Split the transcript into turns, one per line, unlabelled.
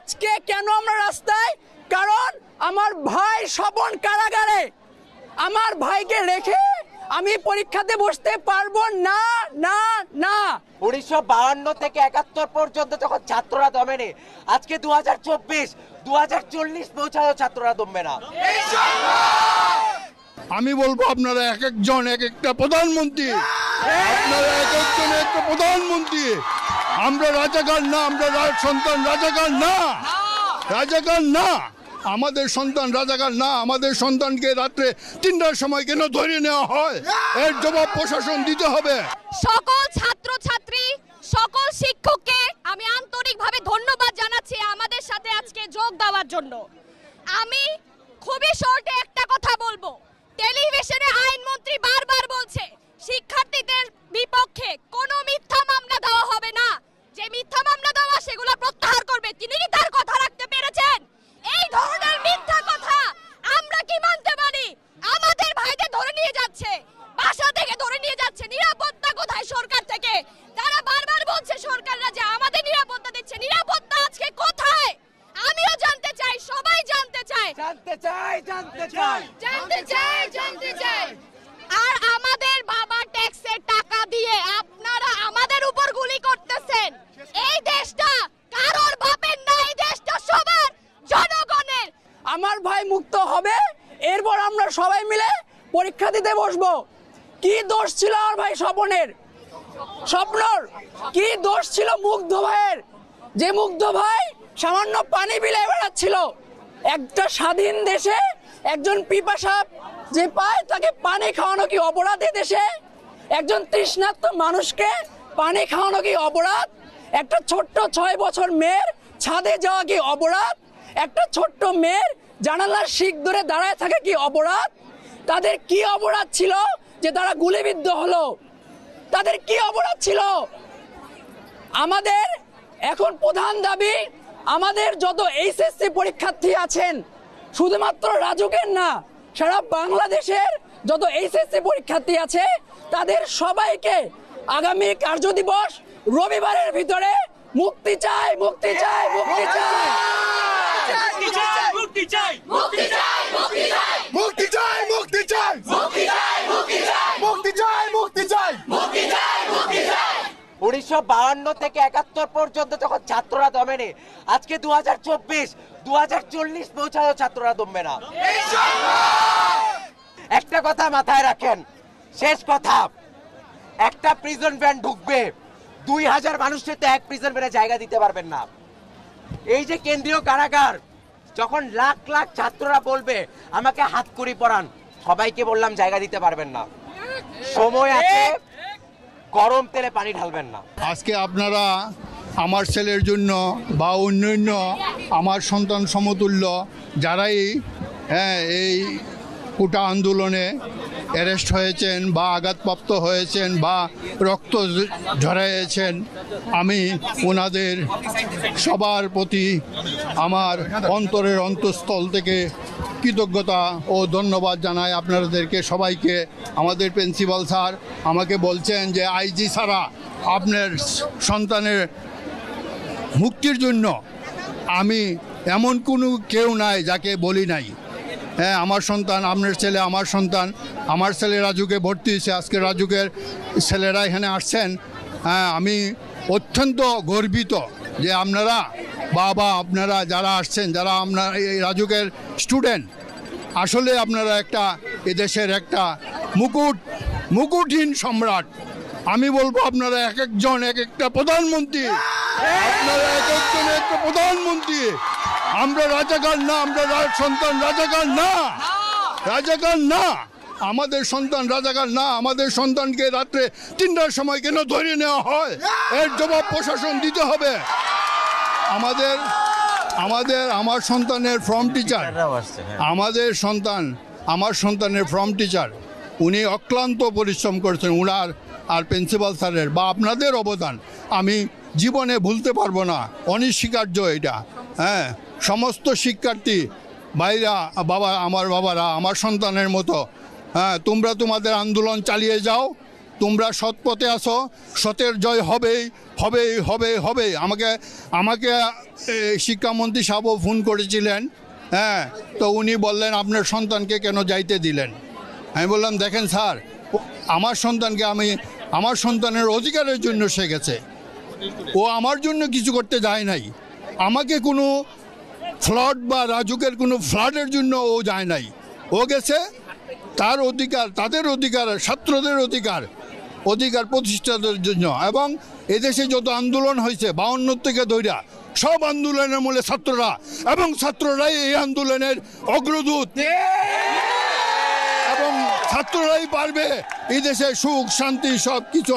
আজকে কেন আমরা রাস্তায়? কারণ আমার ভাই স্বপন কারাগারে। আমার ভাইকে রেখে আমি পরীক্ষাতে বসতে পারবো না না না।
1952 থেকে 71 পর্যন্ত যখন ছাত্ররা দমেনি, আজকে 2024 2040 পৌঁছায়ও ছাত্ররা দমবে না।
আমি বলবো আপনারা এক একজন এক একটা প্রধানমন্ত্রী, আপনারা এক একজন একটা প্রধানমন্ত্রী। আমরা রাজাকার না, আমরা সন্তান রাজাকার না, রাজাকার না। আমাদের সন্তান রাজাকার না। আমাদের সন্তানকে রাত্রে 3টার সময় কেন ধরে নেওয়া হয়, এর জবাব প্রশাসন দিতে হবে।
সকল ছাত্রছাত্রী, সকল শিক্ষককে আমি আন্তরিকভাবে ধন্যবাদ জানাচ্ছি আমাদের সাথে আজকে যোগ দেওয়ার জন্য। আমি খুবই শর্টে একটা কথা বলবো। টেলিভিশনে আইনমন্ত্রী বারবার বলছে শিক্ষার্থীদের বিপক্ষে কোনো মিথ্যা মামলা দেওয়া হবে না, যে মিথ্যা মামলা দেওয়া সেগুলো প্রত্যাহার করবে। তিনি কি তার কথা রাখতে পেরেছেন? এই ধরনের মিথ্যা কথা আমরা কি মানতে পারি? আমাদের ভাইদের ধরে নিয়ে যাচ্ছে, বাসা থেকে ধরে নিয়ে যাচ্ছে। নিরাপত্তা কোথায় সরকার থেকে? তারা বারবার বলছে সরকাররা যে আমাদের নিরাপত্তা দিচ্ছে। নিরাপত্তা আজকে কোথায়? আমিও জানতে চাই, সবাই জানতে চায়,
জানতে চাই, জানতে চাই,
জানতে চাই, জানতে চাই। আর আমাদের বাবা ট্যাক্সের টাকা দিয়ে আপনারা আমাদের উপর গুলি করতেছেন। এই দেশটা কারোর বাপের না, এই দেশটা সবার, জনগণের।
আমার ভাই মুক্ত হবে, এরপর আমরা সবাই মিলে পরীক্ষা দিতে বসবো। কি দোষ ছিল আমার ভাই স্বপনের? স্বপ্নর কি দোষ ছিল মুগ্ধ ভাইয়ের? যে মুগ্ধ ভাই সামান্য পানি বিলাই বেড়াচ্ছিল। একটা স্বাধীন দেশে একজন পিপাসা যে পায় তাকে পানি খাওয়ানো কি অপরাধ? এ দেশে একজন তৃষ্ণার্ত মানুষকে পানি খাওয়ানো কি অপরাধ? একটা ছোট্ট 6 বছর মেয়ের ছাদে যাওয়া কি অপরাধ? একটা ছোট্ট মেয়ের জানালার শিক ধরে দাঁড়ায় থাকা কি অপরাধ? তাদের কি অপরাধ ছিল যে তারা গুলিবিদ্ধ হলো? তাদের কি অপরাধ ছিল? আমাদের এখন প্রধান দাবি, আমাদের যত এইচএসসি পরীক্ষার্থী আছেন, শুধুমাত্র রাজুকের না, সারা বাংলাদেশের যত এইচএসসি পরীক্ষার্থী আছে তাদের সবাইকে আগামী কার্যদিবস রবিবারের ভিতরে মুক্তি চাই, মুক্তি চাই, মুক্তি চাই,
মুক্তি চাই, মুক্তি চাই, মুক্তি চাই, মুক্তি চাই, মুক্তি চাই, মুক্তি চাই, মুক্তি চাই, মুক্তি চাই, মুক্তি চাই, মুক্তি চাই, মুক্তি চাই, মুক্তি চাই।
1952 থেকে 71 পর্যন্ত যখন ছাত্ররা দমেনি, আজকে 2024 2040 পৌঁছায়ও ছাত্ররা দমবে না। একটা কথা মাথায় রাখেন, শেষ কথা, একটা প্রিজন ভ্যান ঢুকবে, 2000 মানুষের তো এক প্রিজন ভ্যানে জায়গা দিতে পারবেন না। এই যে কেন্দ্রীয় কারাগার, যখন লাখ লাখ ছাত্ররা বলবে আমাকে হাতকড়ি পরান, সবাইকে বললাম জায়গা দিতে পারবেন না। সময় আছে, গরম তেলে পানি ঢালবেন না।
আজকে আপনারা আমার ছেলের জন্য বা অন্যান্য আমার সন্তান সমতুল্য যারাই এই কোটা আন্দোলনে অ্যারেস্ট হয়েছেন বা আঘাতপ্রাপ্ত হয়েছেন বা রক্ত ঝরাইয়েছেন, আমি ওনাদের সবার প্রতি আমার অন্তরের অন্তঃস্থল থেকে কৃতজ্ঞতা ও ধন্যবাদ জানাই আপনাদেরকে সবাইকে। আমাদের প্রিন্সিপাল স্যার আমাকে বলছেন যে আইজি ছাড়া আপনার সন্তানের মুক্তির জন্য আমি এমন কোনো কেউ নাই যাকে বলি নাই। হ্যাঁ, আমার সন্তান, আপনার ছেলে আমার সন্তান। আমার ছেলে রাজুকে ভর্তি হয়েছে, আজকে রাজুকের ছেলেরা এখানে আসছেন। হ্যাঁ, আমি অত্যন্ত গর্বিত যে আপনারা বাবা, আপনারা যারা আসছেন, যারা আপনার এই রাজুকের স্টুডেন্ট, আসলে আপনারা একটা এদেশের একটা মুকুটহীন সম্রাট। আমি বলবো আপনারা এক একজন এক একটা প্রধানমন্ত্রী, আপনারা এক একজন একটা প্রধানমন্ত্রী। আমরা রাজাকার না, আমরা সন্তান রাজাকার না, রাজাকার না। আমাদের সন্তান রাজাকার না। আমাদের সন্তানকে রাত্রে 3টার সময় কেন ধরে নেওয়া হয়, এর জবাব প্রশাসন দিতে হবে। আমার সন্তানের ফর্ম টিচার, আমার সন্তানের ফর্ম টিচার, উনি অক্লান্ত পরিশ্রম করছেন। উনার আর প্রিন্সিপাল স্যারের বা আপনাদের অবদান আমি জীবনে ভুলতে পারবো না, অনস্বীকার্য এটা। হ্যাঁ, সমস্ত শিক্ষার্থী ভাইরা, বাবা, আমার বাবারা, আমার সন্তানের মতো, হ্যাঁ, তোমরা তোমাদের আন্দোলন চালিয়ে যাও। তোমরা সৎ পথে আসো, সতের জয় হবেই হবেই হবে হবে। আমাকে শিক্ষামন্ত্রী সাহেবও ফোন করেছিলেন, হ্যাঁ, তো উনি বললেন আপনার সন্তানকে কেন যাইতে দিলেন। আমি বললাম দেখেন স্যার, আমার সন্তানকে আমার সন্তানের অধিকারের জন্য সে গেছে, ও আমার জন্য কিছু করতে যায় নাই। আমাকে কোনো ফ্লড বা রাজুকের কোনো ফ্লাডের জন্য ও যায় নাই। ও গেছে তার অধিকার, তাদের অধিকার, ছাত্রদের অধিকার প্রতিষ্ঠার জন্য। এবং এদেশে যত আন্দোলন হয়েছে 52 থেকে ধইরা, সব আন্দোলনের মূলে ছাত্ররা, এবং ছাত্ররাই এই আন্দোলনের অগ্রদূত, এবং ছাত্ররাই পারবে এই দেশে সুখ শান্তি সব কিছু